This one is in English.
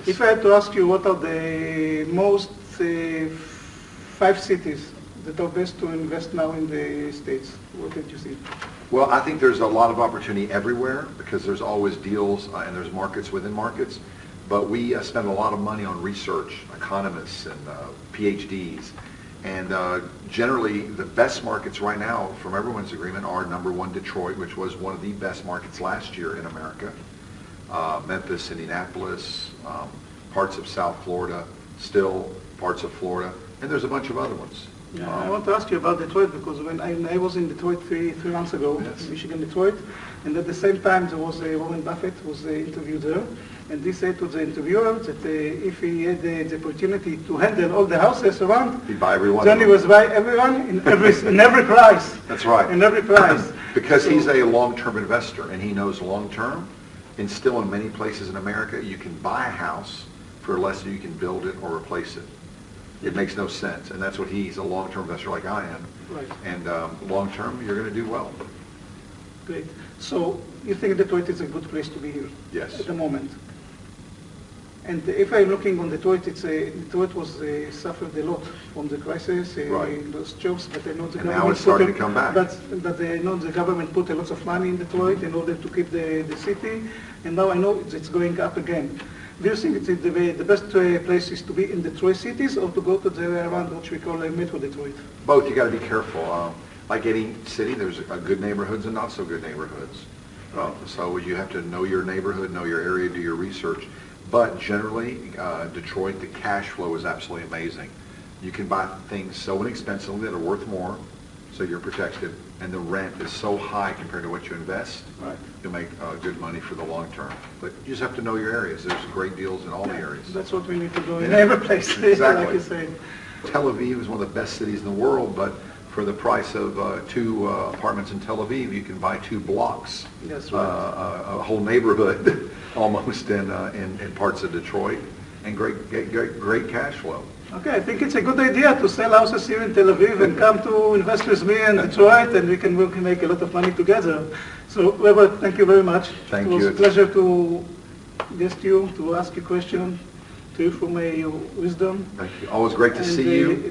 markets. If I had to ask you what are the most 5 cities that are best to invest now in the States, what did you see? Well, I think there's a lot of opportunity everywhere because there's always deals and there's markets within markets. But we spend a lot of money on research, economists and PhDs. And generally, the best markets right now, from everyone's agreement, are number 1, Detroit, which was one of the best markets last year in America. Memphis, Indianapolis, parts of South Florida, still parts of Florida, and there's a bunch of other ones. Yeah, I want to ask you about Detroit because when I was in Detroit three months ago, Yes. Michigan, Detroit, and at the same time there was Warren Buffett was interviewed there, and he said to the interviewer that if he had the opportunity to handle all the houses around, He'd buy every one then of he them. was buy everyone in every price. That's right. In every price. Because So- he's a long-term investor and he knows long-term, and still in many places in America, you can buy a house for less than you can build it or replace it. It makes no sense, and that's what he's a long-term investor like I am. Right. And long-term, you're going to do well. Great. So you think Detroit is a good place to be here? Yes. At the moment. And if I'm looking on Detroit, Detroit was suffered a lot from the crisis, Right. lost jobs, but I know the And government now it's starting put to come back. But I know the government put a lot of money in Detroit in order to keep the city, and now I know it's going up again. Do you think it's the best place is to be in Detroit cities or to go to the around what we call Metro Detroit? Both, you got to be careful. Like any city, there's good neighborhoods and not so good neighborhoods. So you have to know your neighborhood, know your area, do your research. But generally, Detroit, the cash flow is absolutely amazing. You can buy things so inexpensively that are worth more, so you're protected, and the rent is so high compared to what you invest. Right. You'll make good money for the long term. But you just have to know your areas. There's great deals in all the areas. That's what we need to do in Yeah. every place, Exactly. like you say. Tel Aviv is one of the best cities in the world, but for the price of 2 apartments in Tel Aviv, you can buy 2 blocks, That's right. a whole neighborhood almost in parts of Detroit, and great cash flow. Okay, I think it's a good idea to sell houses here in Tel Aviv and come to invest with me in Detroit, and we can make a lot of money together. So, רוברט, thank you very much. Thank It was you. a pleasure to guest you, to ask you a question, to hear from your wisdom. Thank you. Always great to And, see you.